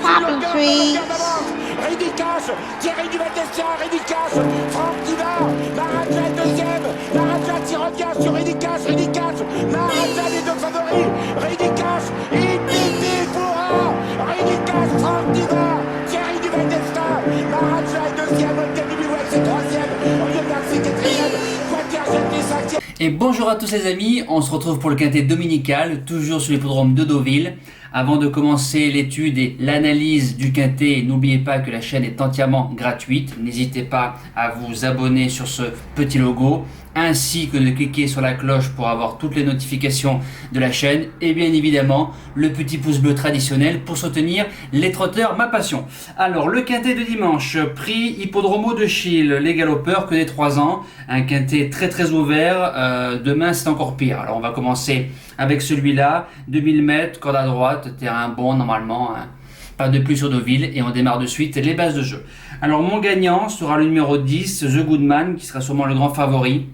Popping trees. Rédicage, Thierry Duval-Destia, Rédicage, Franck Diva, Maharaja deuxième, Maharaja qui revient sur Rédicage, Maharaja les deux favoris, Rédicage, Ipiti Foura, Rédicage, Franck Diva, Thierry Duval-Destia, Maharaja est deuxième, Olga Bilouette c'est troisième, Oriol Garcia quatrième, Quater Jetli cinquième. Et bonjour à tous les amis, on se retrouve pour le quintet dominical, toujours sur l'hippodrome de Deauville. Avant de commencer l'étude et l'analyse du quintet, n'oubliez pas que la chaîne est entièrement gratuite. N'hésitez pas à vous abonner sur ce petit logo, ainsi que de cliquer sur la cloche pour avoir toutes les notifications de la chaîne. Et bien évidemment, le petit pouce bleu traditionnel pour soutenir les trotteurs, ma passion. Alors, le quintet de dimanche, prix Hippodromo de Chille, les galopeurs que des 3 ans. Un quintet très très ouvert, demain c'est encore pire. Alors on va commencer avec celui-là, 2000 mètres, corde à droite, terrain bon normalement, hein. Pas de plus sur Deauville et on démarre de suite les bases de jeu. Alors mon gagnant sera le numéro 10, The Goodman, qui sera sûrement le grand favori.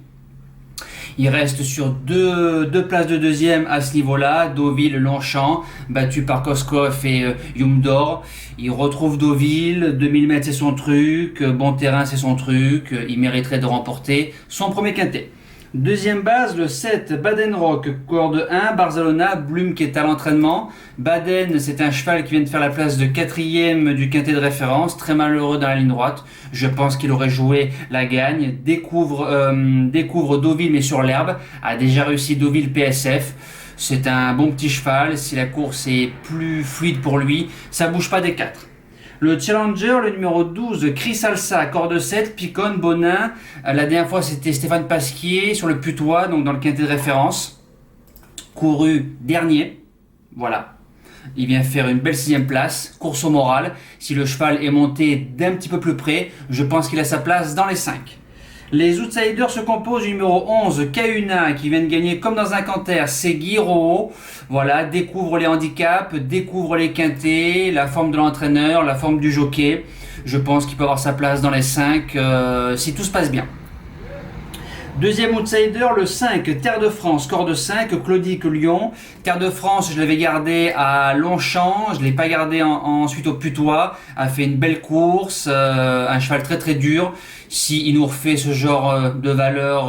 Il reste sur deux places de deuxième à ce niveau-là. Deauville, Longchamp, battu par Koskov et Yumdor. Il retrouve Deauville, 2000 mètres c'est son truc, bon terrain c'est son truc. Il mériterait de remporter son premier quintet. Deuxième base, le 7, Baden-Rock, corde 1, Barzalona, Blum qui est à l'entraînement. Baden, c'est un cheval qui vient de faire la place de 4e du quintet de référence, très malheureux dans la ligne droite. Je pense qu'il aurait joué la gagne. Découvre Deauville mais sur l'herbe, a déjà réussi Deauville PSF. C'est un bon petit cheval, si la course est plus fluide pour lui, ça bouge pas des 4. Le Challenger, le numéro 12, Chris Alsa, corde 7, Picon, Bonin. La dernière fois, c'était Stéphane Pasquier sur le Putois, donc dans le quintet de référence. Couru dernier. Voilà. Il vient faire une belle 6e place. Course au moral. Si le cheval est monté d'un petit peu plus près, je pense qu'il a sa place dans les 5. Les outsiders se composent du numéro 11, Kauna, qui vient de gagner comme dans un canter, Segui, Roho. Voilà, découvre les handicaps, découvre les quintets, la forme de l'entraîneur, la forme du jockey. Je pense qu'il peut avoir sa place dans les 5 si tout se passe bien. Deuxième outsider, le 5, Terre de France, corde 5, Claudique Lyon. Terre de France, je l'avais gardé à Longchamp, je ne l'ai pas gardé ensuite au Putois. A fait une belle course, un cheval très très dur. S'il nous refait ce genre de valeur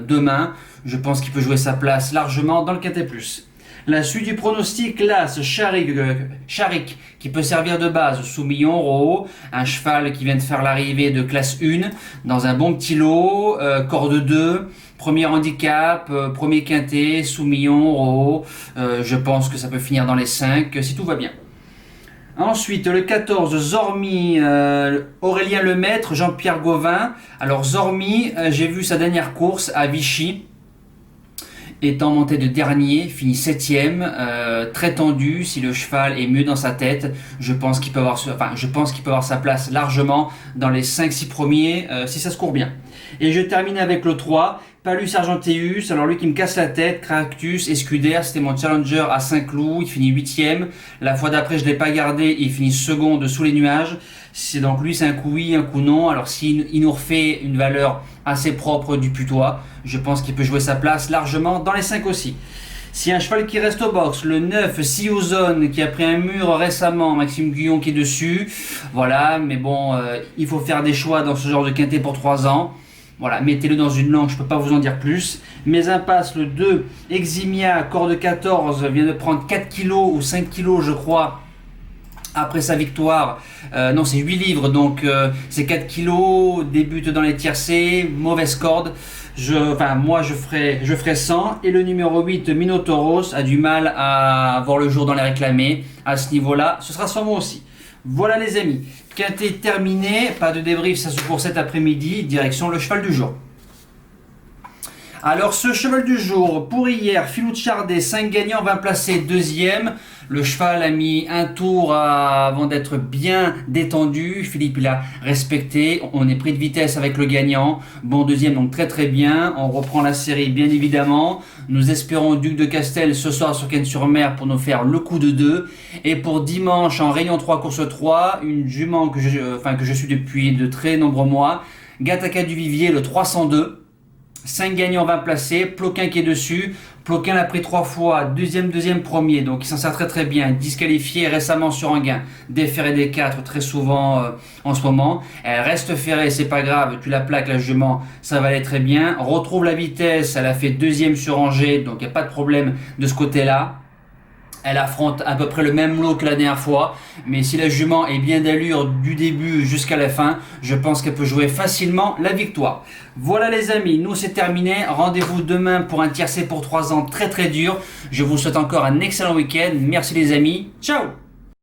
demain, je pense qu'il peut jouer sa place largement dans le quintet plus. La suite du pronostic, l'As, Charik, qui peut servir de base, Soumillon, Roho, un cheval qui vient de faire l'arrivée de classe 1, dans un bon petit lot, corde 2, premier handicap, premier quintet, Soumillon, Roho, je pense que ça peut finir dans les 5, si tout va bien. Ensuite, le 14, Zormi, Aurélien Lemaître, Jean-Pierre Gauvin. Alors Zormi, j'ai vu sa dernière course à Vichy, étant monté de dernier, finit 7e, très tendu. Si le cheval est mieux dans sa tête, je pense qu'il peut avoir sa place largement dans les 5-6 premiers, si ça se court bien. Et je termine avec le 3, Palus Argenteus, alors lui qui me casse la tête, Cractus, Escuder, c'était mon challenger à Saint-Cloud, il finit 8e. La fois d'après je ne l'ai pas gardé, il finit second sous les nuages. Donc lui c'est un coup oui, un coup non. Alors s'il nous refait une valeur assez propre du Putois, je pense qu'il peut jouer sa place largement dans les 5 aussi. Si un cheval qui reste au box, le 9, Siozone, qui a pris un mur récemment, Maxime Guyon qui est dessus. Voilà, mais bon, il faut faire des choix dans ce genre de quintet pour 3 ans. Voilà, mettez-le dans une langue, je ne peux pas vous en dire plus. Mes impasses, le 2, Eximia, corde 14, vient de prendre 4 kg ou 5 kg, je crois, après sa victoire. Non, c'est 8 livres, donc c'est 4 kg, débute dans les tiercés, mauvaise corde. Moi, je ferai 100. Et le numéro 8, Minotoros, a du mal à voir le jour dans les réclamés. À ce niveau-là, ce sera sans moi aussi. Voilà les amis, quintet terminé, pas de débrief, ça se court cet après-midi, direction le cheval du jour. Alors ce cheval du jour, pour hier, Filou de Chardet, 5 gagnants, 20 placés, 2e. Le cheval a mis un tour avant d'être bien détendu. Philippe il a respecté, on est pris de vitesse avec le gagnant. Bon 2e, donc très très bien. On reprend la série bien évidemment. Nous espérons Duc de Castel ce soir sur Cannes-sur-Mer pour nous faire le coup de 2. Et pour dimanche en Réunion 3, course 3, une jument que je suis depuis de très nombreux mois. Gataka du Vivier, le 302. 5 gagnants, 20 placés, Ploquin qui est dessus. Ploquin l'a pris 3 fois, deuxième, premier, donc il s'en sert très très bien. Disqualifié récemment sur un gain. Déferré des 4 très souvent en ce moment. Elle reste ferrée, c'est pas grave, tu la plaques la jument, ça va aller très bien. Retrouve la vitesse, elle a fait deuxième sur Angers, donc il n'y a pas de problème de ce côté-là. Elle affronte à peu près le même lot que la dernière fois, mais si la jument est bien d'allure du début jusqu'à la fin, je pense qu'elle peut jouer facilement la victoire. Voilà les amis, nous c'est terminé. Rendez-vous demain pour un tiercé pour 3 ans très très dur. Je vous souhaite encore un excellent week-end. Merci les amis, ciao.